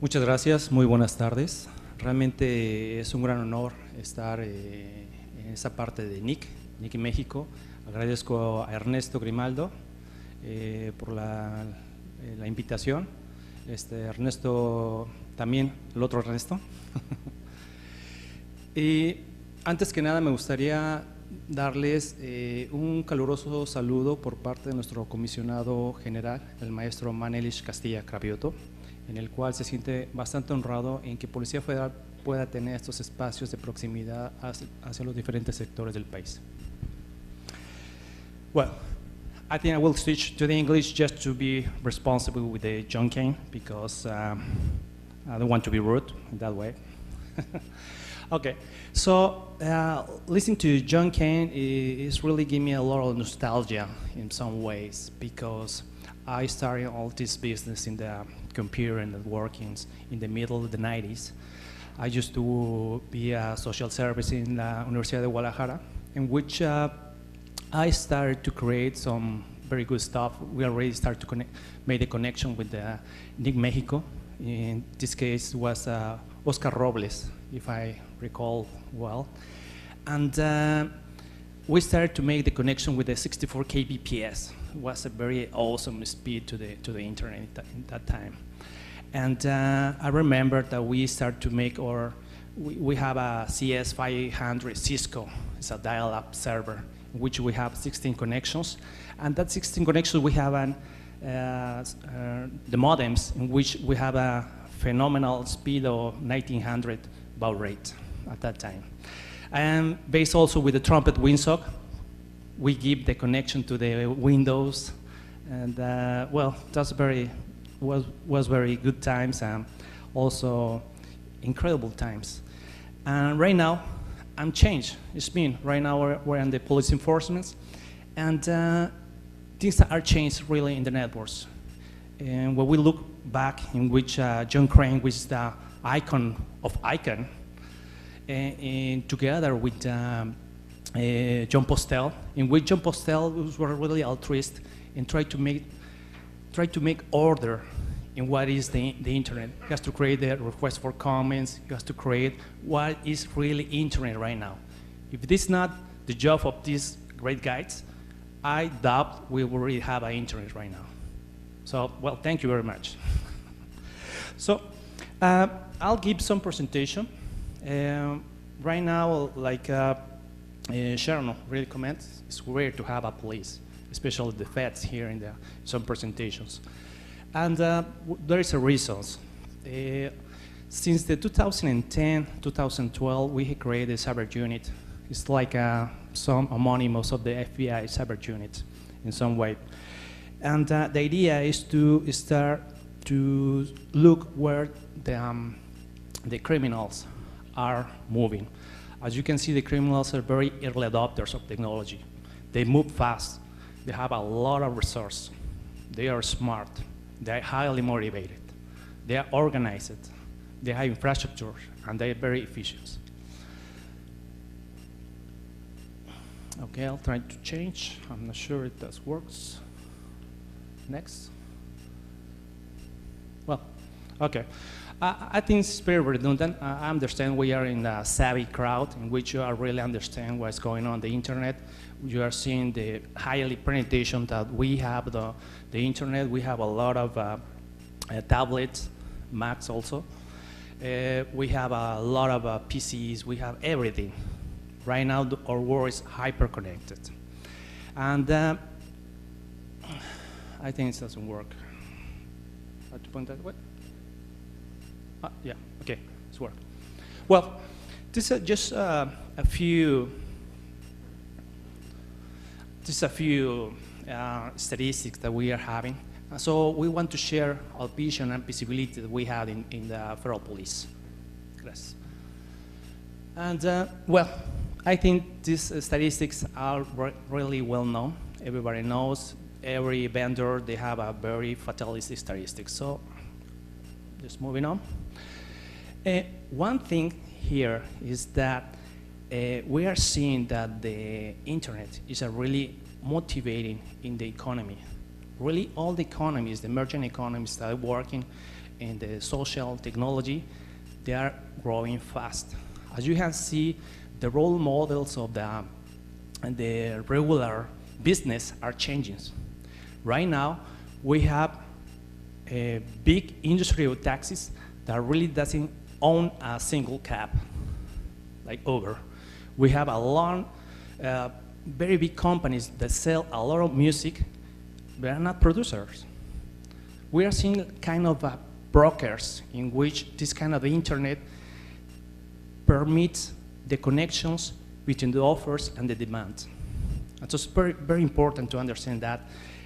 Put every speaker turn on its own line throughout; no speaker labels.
Muchas gracias, muy buenas tardes. Realmente es un gran honor estar en esa parte de NIC México. Agradezco a Ernesto Grimaldo por la invitación. Ernesto también, el otro Ernesto. Y antes que nada me gustaría darles un caluroso saludo por parte de nuestro comisionado general, el maestro Manelich Castilla Cravioto, en el cual se siente bastante honrado en que Policía Federal pueda tener estos espacios de proximidad hacia los diferentes sectores del país. Well, I think I will switch to the English just to be responsible with the John Kane, because I don't want to be rude in that way. Okay, so listening to John Kane is really giving me a lot of nostalgia in some ways, because I started all this business in the computer and networkings in the middle of the 90s. I used to be a social service in la Universidad de Guadalajara, in which I started to create some very good stuff. We already started to make the connection with the NIC Mexico. In this case was Oscar Robles, if I recall well. And we started to make the connection with the 64 kbps. It was a very awesome speed to the internet in that time. And I remember that we started to make we have a CS500 Cisco. It's a dial-up server in which we have 16 connections. And that 16 connections we have the modems in which we have a phenomenal speed of 1900 baud rate at that time. And based also with the trumpet windsock, we give the connection to the Windows, and well, that's was very good times and also incredible times. And right now, I'm changed. It's been right now we're in the police enforcement, and things are changed really in the networks. And when we look back in which John Crane, which is the icon of ICANN, and together with John Postel, in which John Postel was really altruist and tried to make order in what is the internet. He has to create the request for comments. He has to create what is really internet right now. If this is not the job of these great guys, I doubt we will really have an internet right now. So, well, thank you very much. So, I'll give some presentation. Right now, like Sharon really comments, it's rare to have a police, especially the feds here in some presentations. And there is a reason. Since the 2010, 2012, we created a cyber unit. It's like some homonyms of the FBI cyber unit in some way. And the idea is to start to look where the criminals are moving. As you can see, the criminals are very early adopters of technology. They move fast. They have a lot of resources. They are smart. They are highly motivated. They are organized. They have infrastructure, and they are very efficient. Okay, I'll try to change. I'm not sure if that works. Next. Well, okay. I think it's very redundant. I understand we are in a savvy crowd in which you are really understand what's going on the internet. You are seeing the highly penetration that we have the internet. We have a lot of tablets, Macs also. We have a lot of PCs. We have everything. Right now, our world is hyper-connected. And I think it doesn't work. I have to point that way. Yeah, okay, it's work. Well, this is just a few statistics that we are having. So we want to share our vision and visibility that we have in the federal police. Yes. And well, I think these statistics are really well known. Everybody knows. Every vendor, they have a very fatalistic statistics. So just moving on. One thing here is that we are seeing that the internet is a really motivating in the economy. Really all the economies, the emerging economies that are working in the social technology, they are growing fast. As you can see, the role models of the regular business are changing. Right now, we have a big industry of taxis that really doesn't own a single cab, like Uber. We have a lot, very big companies that sell a lot of music, but are not producers. We are seeing kind of brokers in which this kind of internet permits the connections between the offers and the demand. And so it's very, very important to understand that.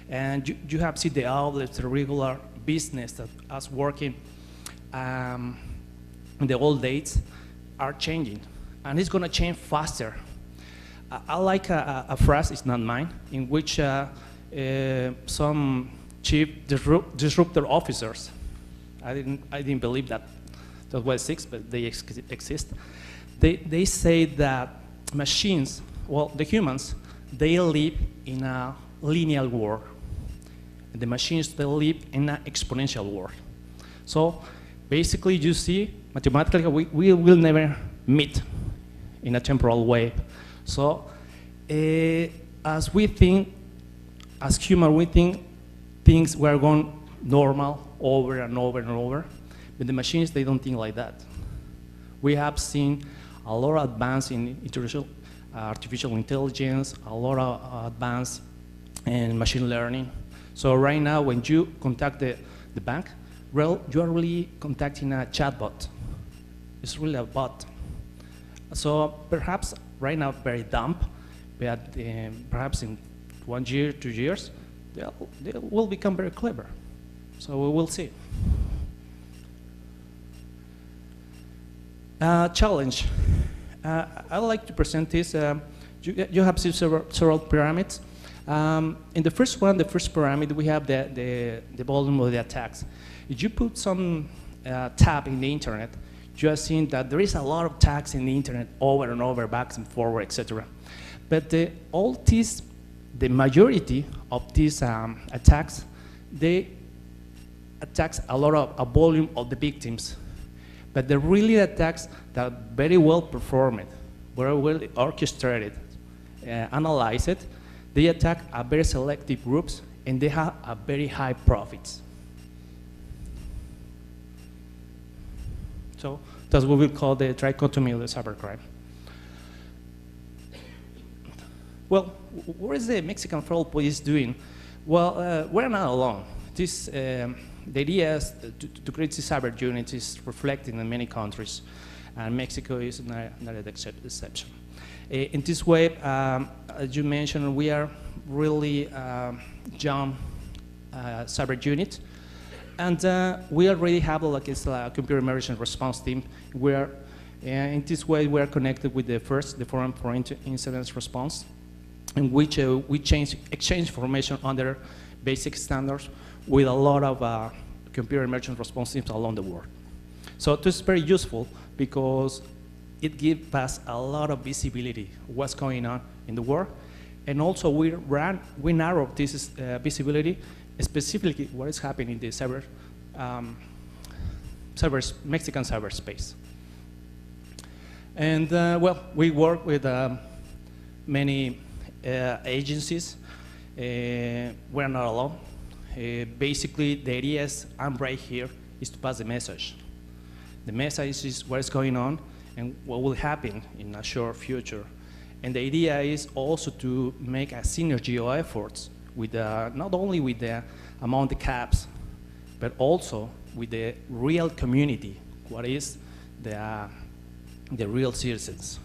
And you have seen the outlets, the regular business that us working in the old days are changing. And it's going to change faster. I like a phrase, it's not mine, in which some chief disruptor officers, I didn't believe that was exists, but they exist. They say that machines, well, the humans, they live in a linear world. The machines, they live in an exponential world. So basically, you see, mathematically, we will never meet in a temporal way. So as we think, as humans, we think things were going normal over and over and over, but the machines, they don't think like that. We have seen a lot of advance in artificial intelligence, a lot of advance in machine learning. So right now, when you contact the bank, well, you are really contacting a chatbot. It's really a bot. So perhaps right now very dumb, but perhaps in 1 year, 2 years, they will become very clever. So we will see. Challenge. I like to present this. You have seen several pyramids. In the first one, the first pyramid, we have the volume of the attacks. If you put some tab in the internet, you have seen that there is a lot of attacks in the internet over and over, back and forward, etc. But the majority of these attacks, they attack a lot of a volume of the victims. But the really attacks that are very well performed, very well orchestrated, analyzed, they attack a very selective groups, and they have a very high profits. So that's what we call the trichotomy of the cybercrime. Well, what is the Mexican Federal Police doing? Well, we're not alone. The idea is to create this cyber unit is reflected in many countries, and Mexico is not an exception. In this way, as you mentioned, we are really young cyber unit, and we already have like a computer emergency response team. Where in this way we are connected with the Forum for Incident Response, in which we exchange information under basic standards with a lot of computer emergency response teams along the world. So this is very useful because it gives us a lot of visibility of what's going on in the world, and also we narrow this visibility specifically what is happening in the Mexican cyberspace. And well, we work with many agencies. We're not alone. Basically, the idea is, I'm right here, is to pass the message. The message is what is going on and what will happen in a short future. And the idea is also to make a synergy of efforts with not only with the among the caps, but also with the real community, what is the real citizens.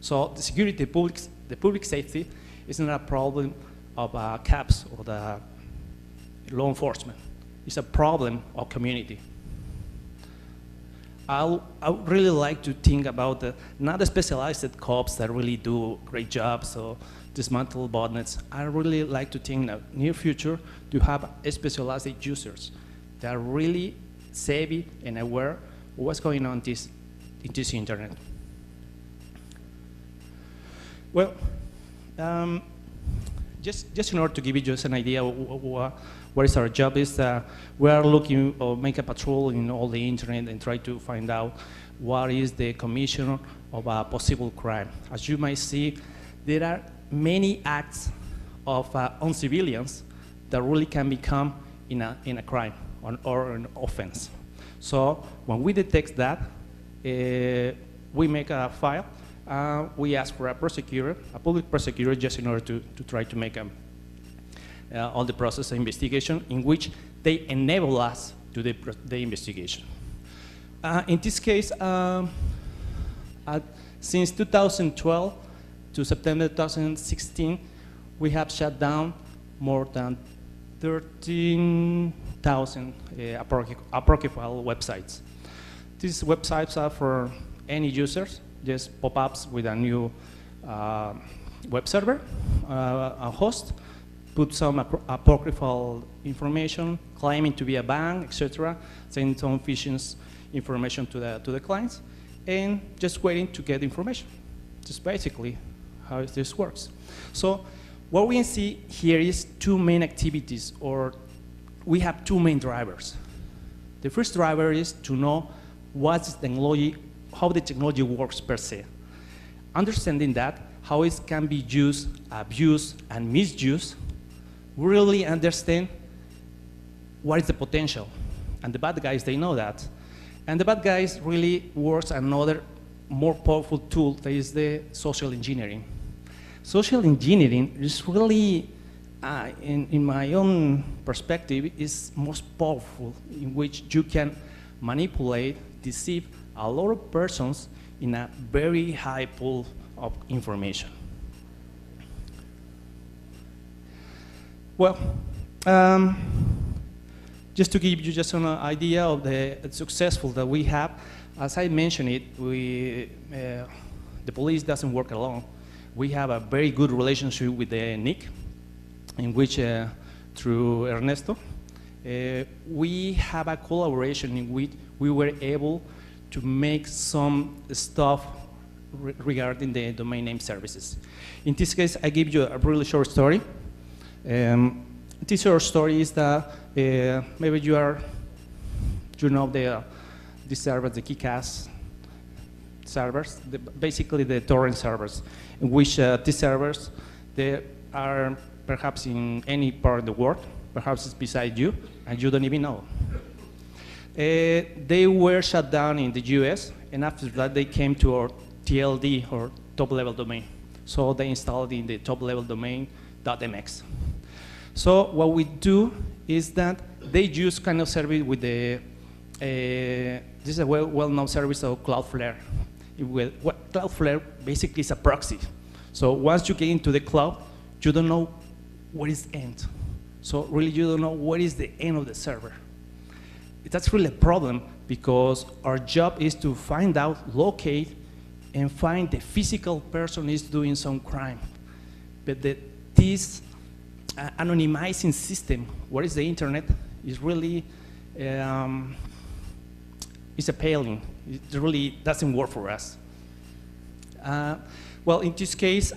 So the security, the public safety is not a problem of caps or the law enforcement. It's a problem of community. I would really like to think about not the specialized cops that really do great jobs or dismantle botnets. I really like to think in the near future to have specialized users that are really savvy and aware of what's going on in this internet. Well, just in order to give you just an idea of what what is our job is we are looking or make a patrol in all the internet and try to find out what is the commission of a possible crime. As you might see, there are many acts of on civilians that really can become in a crime or an offense. So when we detect that, we make a file. We ask for a prosecutor, a public prosecutor, just in order to try to make all the process of investigation in which they enable us to do the investigation. In this case, since 2012 to September 2016, we have shut down more than 13,000 apocryphal websites. These websites are for any users, just pop-ups with a new web server, a host, put some apocryphal information, claiming to be a bank, etc., send some phishing information to the clients, and just waiting to get information. Just basically how this works. So what we see here is two main activities, or we have two main drivers. The first driver is to know what's the technology, how the technology works per se. Understanding that, how it can be used, abused, and misused, we really understand what is the potential. And the bad guys, they know that. And the bad guys really works another more powerful tool, that is the social engineering. Social engineering is really, in my own perspective, is most powerful, in which you can manipulate, deceive a lot of persons in a very high pool of information. Well, just to give you just an idea of the successful that we have, as I mentioned it, the police doesn't work alone. We have a very good relationship with the NIC, in which, through Ernesto, we have a collaboration in which we were able to make some stuff regarding the domain name services. In this case, I give you a really short story. This short story is that maybe you know the servers, the KeyCast servers, basically the torrent servers, in which these servers, they are perhaps in any part of the world, perhaps it's beside you, and you don't even know. They were shut down in the US, and after that they came to our TLD, or top-level domain. So they installed in the top-level domain .mx. So what we do is that they use kind of service with the, this is a well-known service of Cloudflare. Cloudflare basically is a proxy. So once you get into the cloud, you don't know what is the end. So really you don't know what is the end of the server. That's really a problem, because our job is to find out, locate, and find the physical person is doing some crime. But this anonymizing system, what is the internet, is really, it's a failing. It really doesn't work for us. Well, in this case,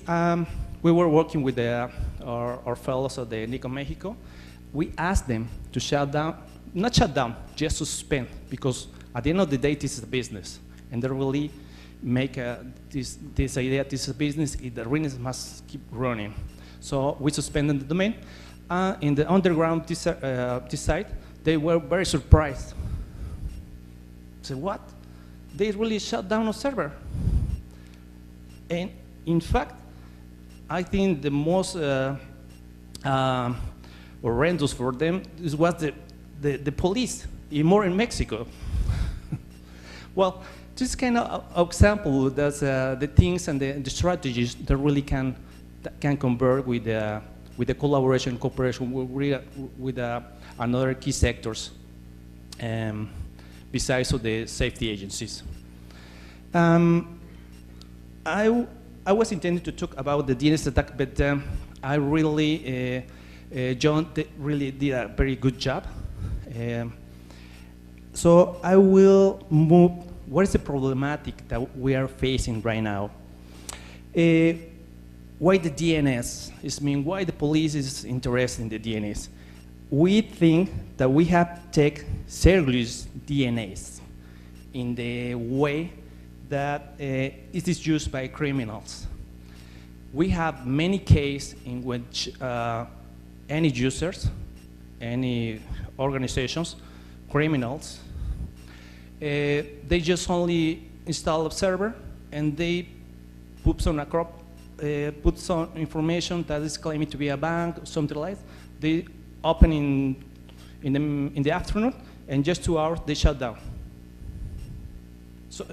we were working with our fellows at the NICO Mexico. We asked them to shut down, not shut down, just suspend, because at the end of the day, this is a business, and they really make this idea, this is a business, the business must keep running. So we suspended the domain. In the underground, this site, they were very surprised. Say, what? They really shut down a server. And in fact, I think the most horrendous for them was the police, more in Mexico. Well, this kind of example that's the things and the strategies that really can convert with the collaboration, cooperation with another key sectors, besides of the safety agencies. I was intending to talk about the DNS attack, but I really, John really did a very good job. So I will move, what is the problematic that we are facing right now? Why the DNS? Why the police is interested in the DNS? we think that we have to take serious DNAs in the way that it is used by criminals. We have many cases in which any users, any organizations, criminals, they just only install a server and they put some put some information that is claiming to be a bank or something like that. They open in the afternoon, and just 2 hours they shut down. So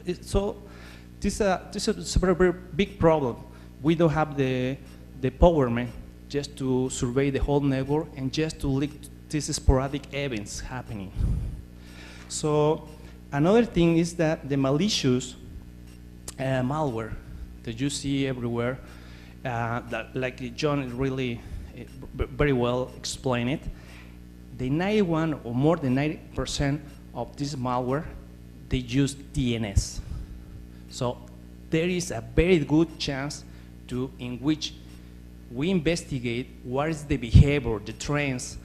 this is a very, very big problem. We don't have the empowerment just to survey the whole network and just to look these sporadic events happening. So another thing is that the malicious malware that you see everywhere, that like John really very well explained it, the 91 or more than 90% of this malware, they use DNS. So there is a very good chance in which we investigate what is the behavior, the trends,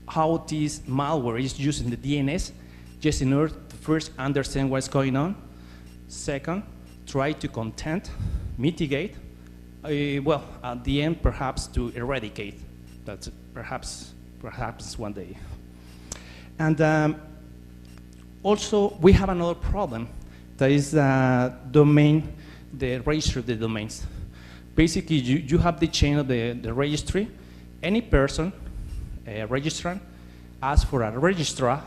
how this malware is using the DNS, just in order to first understand what's going on. Second, try to content, mitigate, well, at the end, perhaps to eradicate. That's perhaps one day. And also, we have another problem. That is the registry of the domains. Basically, you have the chain of the registry. Any person, a registrant, asks for a registrar,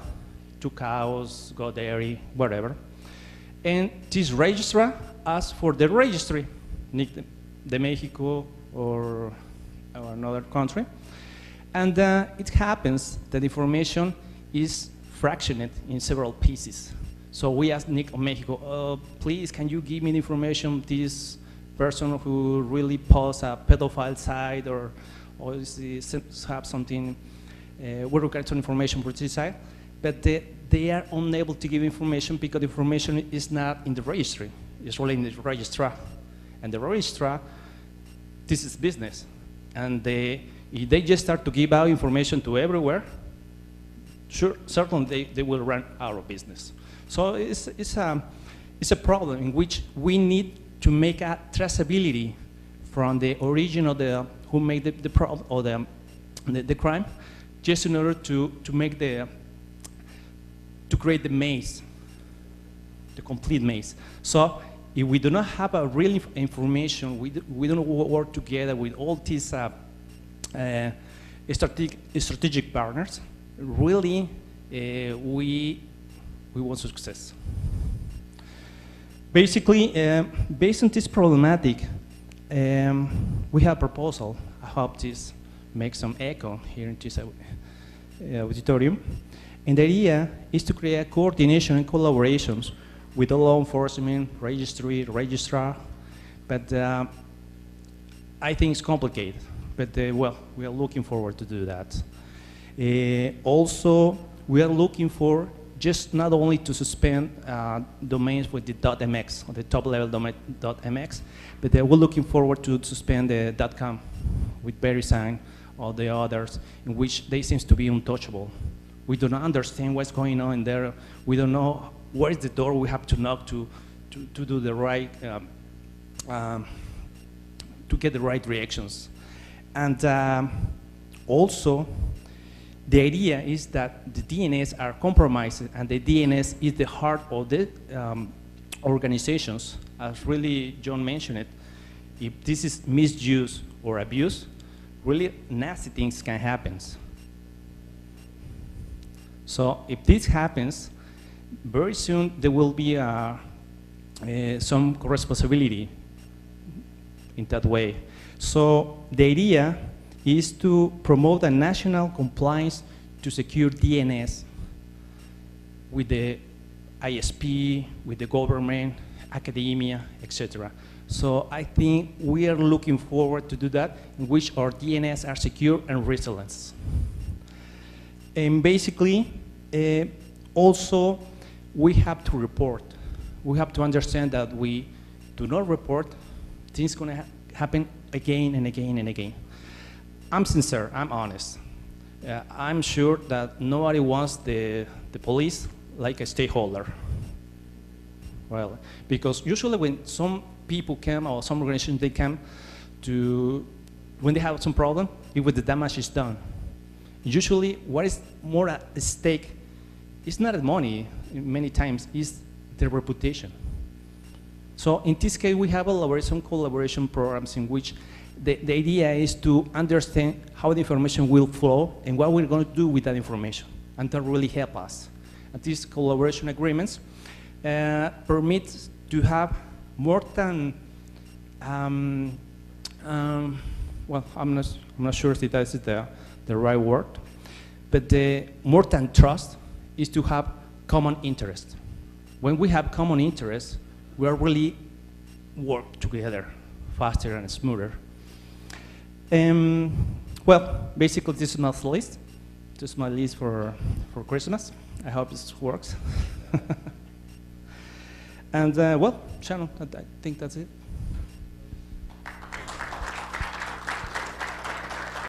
2 cows, go dairy, whatever. And this registrar asks for the registry, de Mexico or another country. And it happens that information is fractioned in several pieces. So we asked Nick of Mexico, please, can you give me the information of this person who really posts a pedophile site or have something, we require some information for this site, but they are unable to give information because the information is not in the registry, it's really in the registrar. And the registrar, this is business. And if they just start to give out information to everywhere, sure, certainly they will run out of business. So it's a problem in which we need to make a traceability from the origin of who made the problem or the crime, just in order to create the maze, the complete maze. So if we do not have a real information, we don't work together with all these strategic partners, really we want success. Basically, based on this problematic, we have a proposal. I hope this makes some echo here in this auditorium. And the idea is to create coordination and collaborations with the law enforcement, registry, registrar, but I think it's complicated. But well, we are looking forward to do that. Also, we are looking for just not only to suspend domains with the .mx or the top-level domain .mx, but we're looking forward to suspend the .com with VeriSign or the others, in which they seem to be untouchable. We do not understand what's going on in there. We don't know where is the door we have to knock to do the right, to get the right reactions. And also, the idea is that the DNS are compromised, and the DNS is the heart of the organizations. As really John mentioned it, if this is misuse or abuse, really nasty things can happen. So if this happens, very soon there will be some responsibility in that way. So the idea is to promote a national compliance to secure DNS with the ISP, with the government, academia, etc. So I think we are looking forward to do that, in which our DNS are secure and resilient. And basically, also, we have to report. We have to understand that we do not report, things going to happen again and again and again. I'm sincere, I'm honest. I'm sure that nobody wants the police like a stakeholder. Well, because usually when some people come or some organizations, they come to, when they have some problem, if the damage is done. Usually what is more at stake is not the money, many times, is their reputation. So in this case, we have some collaboration programs in which the idea is to understand how the information will flow and what we're going to do with that information, and that really help us. And these collaboration agreements permit to have more than, well, I'm not sure if that is the right word, but the more than trust is to have common interest. When we have common interest, we are really work together faster and smoother. Well, basically this is my list. This is my list for Christmas. I hope this works. And well, Shannon, I think that's it.